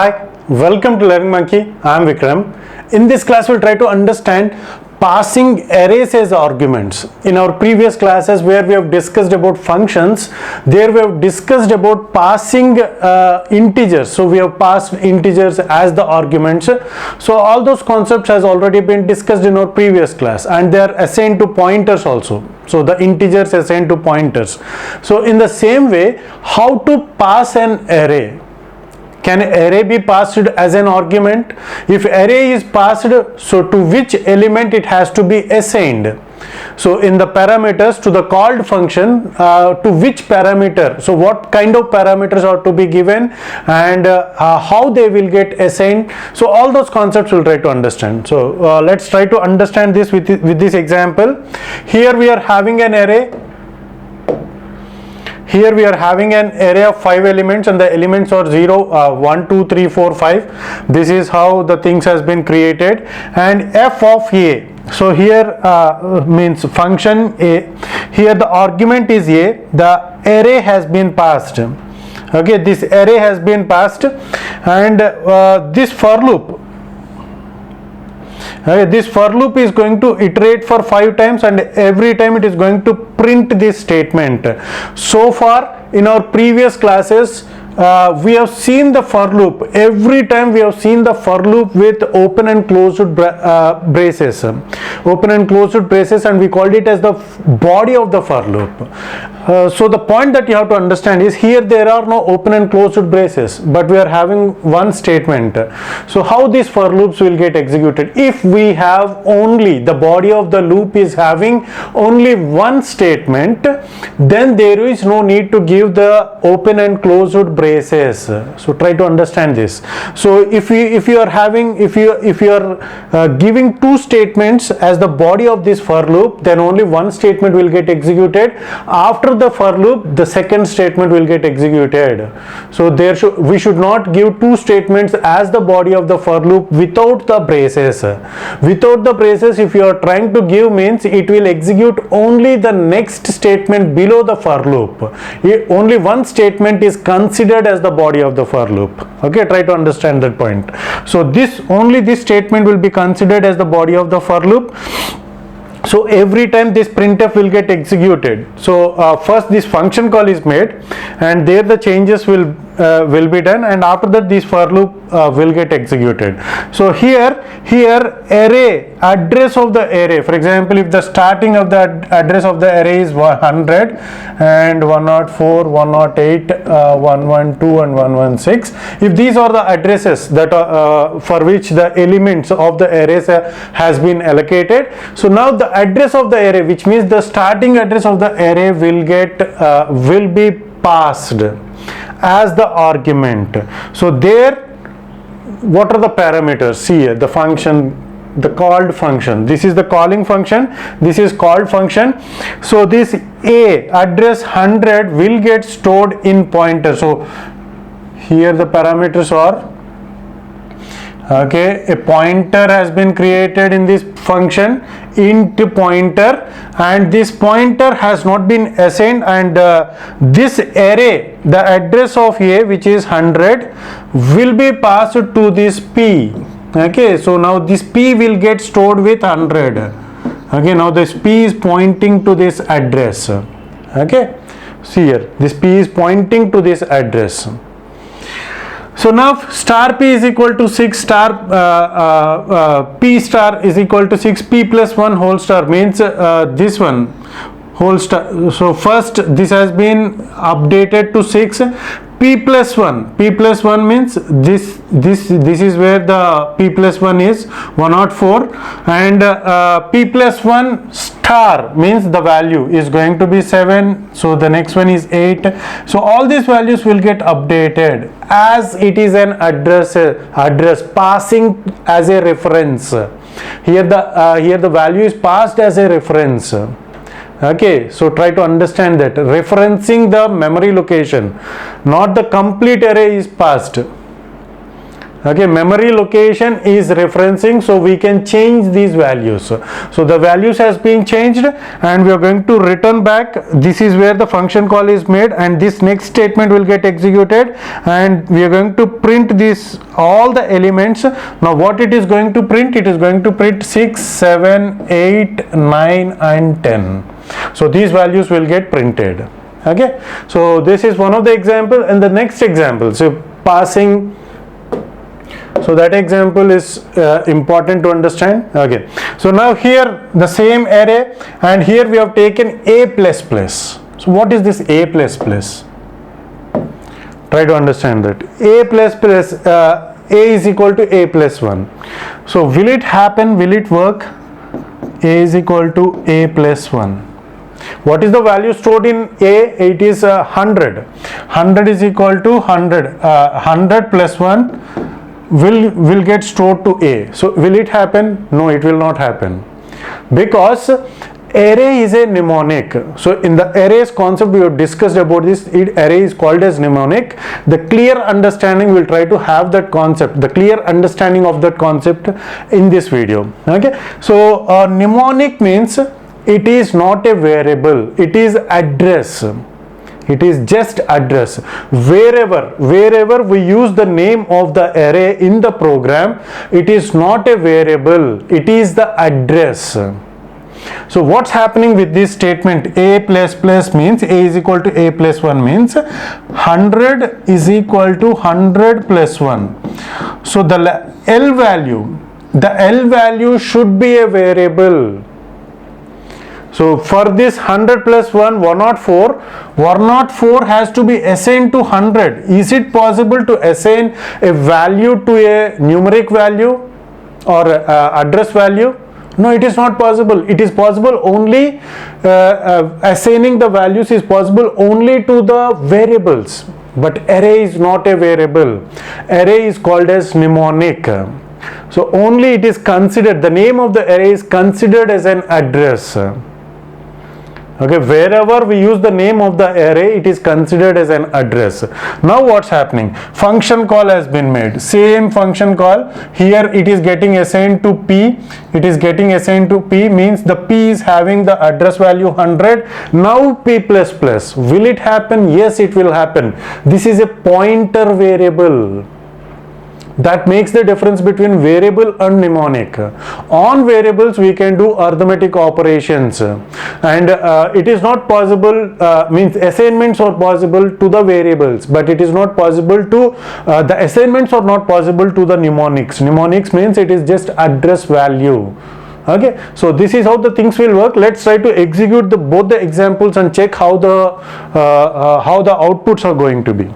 Hi, welcome to Learning Monkey. I am Vikram. In this class, we'll try to understand passing arrays as arguments. In our previous classes where we have discussed about functions, there we have discussed about passing integers. So we have passed integers as the arguments. So all those concepts has already been discussed in our previous class, and they are assigned to pointers also. So the integers assigned to pointers. So in the same way, how to pass an array? Can array be passed as an argument? If array is passed, so to which element it has to be assigned? So in the parameters to the called function, to which parameter? So what kind of parameters are to be given, and how they will get assigned? So all those concepts we'll try to understand. So let's try to understand this with this example. Here we are having an array. Here we are having an array of 5 elements, and the elements are 0, 1, 2, 3, 4, 5. This is how the things has been created. And f of a. So here means function a. Here the argument is a. The array has been passed. Okay, this array has been passed, and this for loop. This for loop is going to iterate for 5 times, and every time it is going to print this statement. So far in our previous classes, we have seen the for loop. Every time we have seen the for loop with open and closed braces. Open and closed braces, and we called it as the body of the for loop. So the point that you have to understand is here there are no open and closed braces, but we are having one statement. So how these for loops will get executed? If we have only the body of the loop is having only one statement, then there is no need to give the open and closed braces. So try to understand this. So if you are giving two statements as the body of this for loop, then only one statement will get executed. After the for loop, the second statement will get executed. So we should not give two statements as the body of the for loop without the braces. Without the braces, if you are trying to give, means it will execute only the next statement below the for loop. Only one statement is considered as the body of the for loop. Okay, try to understand that point. So only this statement will be considered as the body of the for loop. So every time this printf will get executed. So first this function call is made, and there the changes will be done, and after that this for loop will get executed. So here array, address of the array, for example, if the starting of the address of the array is 100 and 104, 108, 112 and 116, if these are the addresses that for which the elements of the arrays has been allocated, so now the address of the array, which means the starting address of the array will be passed as the argument. So there, what are the parameters? See here, the function, the called function. This is the calling function, this is called function. So this a address 100 will get stored in pointer. So here the parameters are, okay, a pointer has been created in this function, int pointer, and this pointer has not been assigned, and this array, the address of a, which is 100, will be passed to this p. Okay, so now this p will get stored with 100. Okay, now this p is pointing to this address. Okay, see here, this p is pointing to this address. So now star p is equal to 6, star p star is equal to 6, p plus 1 whole star means this one whole star. So first this has been updated to 6. P plus 1 means this is where the p plus 1 is 104, and p plus 1 star means the value is going to be 7, so the next one is 8. So all these values will get updated as it is an address passing as a reference. Here the value is passed as a reference. Okay, so try to understand that, referencing the memory location, not the complete array is passed. Okay, memory location is referencing, so we can change these values. So the values has been changed and we are going to return back. This is where the function call is made, and this next statement will get executed, and we are going to print this all the elements. Now what it is going to print? It is going to print 6, 7, 8, 9 and 10. So these values will get printed. Okay, so this is one of the example, and the next example, so passing. So that example is important to understand. Okay, so now here the same array, and here we have taken a plus plus. So what is this a plus plus? Try to understand that. A plus plus, a is equal to a plus 1. So will it happen? Will it work? A is equal to a plus 1. What is the value stored in a? It is 100. 100 is equal to 100. 100 plus 1 will get stored to a. So will it happen? No, it will not happen, because array is a mnemonic. So in the arrays concept we have discussed about this. Array is called as mnemonic. The clear understanding, we'll try to have that concept, the clear understanding of that concept in this video. Okay, so mnemonic means it is not a variable, it is address. It is just address. Wherever we use the name of the array in the program, it is not a variable, it is the address. So what's happening with this statement? A plus plus means a is equal to a plus 1 means 100 is equal to 100 plus 1. So the L value should be a variable. So for this 100 plus 1, 104 has to be assigned to 100. Is it possible to assign a value to a numeric value or address value? No, it is not possible. It is possible only, assigning the values is possible only to the variables. But array is not a variable. Array is called as mnemonic. So only it is considered, the name of the array is considered as an address. Okay, wherever we use the name of the array, it is considered as an address. Now what's happening? Function call has been made. Same function call. Here it is getting assigned to p. It is getting assigned to p means the p is having the address value 100. Now p plus plus. Will it happen? Yes, it will happen. This is a pointer variable. That makes the difference between variable and mnemonic. On variables we can do arithmetic operations, and it is not possible, means assignments are possible to the variables, but it is not possible to, the assignments are not possible to the mnemonics. Mnemonics means it is just address value. Okay, so this is how the things will work. Let's try to execute both the examples and check how the outputs are going to be.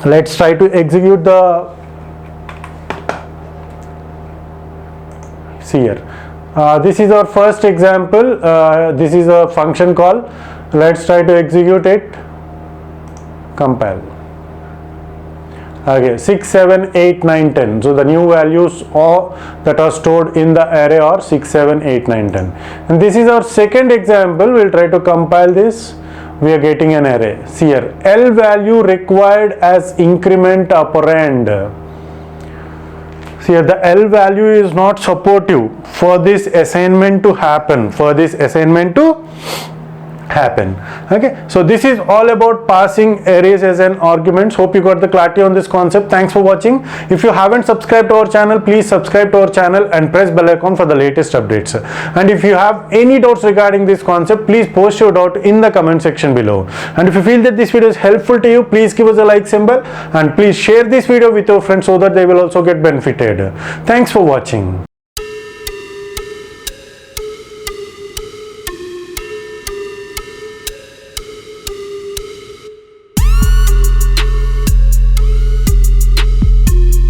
Let's try to execute the. See here, this is our first example. This is a function call. Let's try to execute it. Compile. Okay, 6, 7, 8, 9, 10. So the new values that are stored in the array are 6, 7, 8, 9, 10. And this is our second example. We'll try to compile this. We are getting an array. See here, L value required as increment operand. Here the L value is not supportive for this assignment to happen, Okay, so this is all about passing arrays as an arguments. Hope you got the clarity on this concept. Thanks for watching. If you haven't subscribed to our channel, please subscribe to our channel and press bell icon for the latest updates. And if you have any doubts regarding this concept, please post your doubt in the comment section below. And if you feel that this video is helpful to you, please give us a like symbol and please share this video with your friends so that they will also get benefited. Thanks for watching.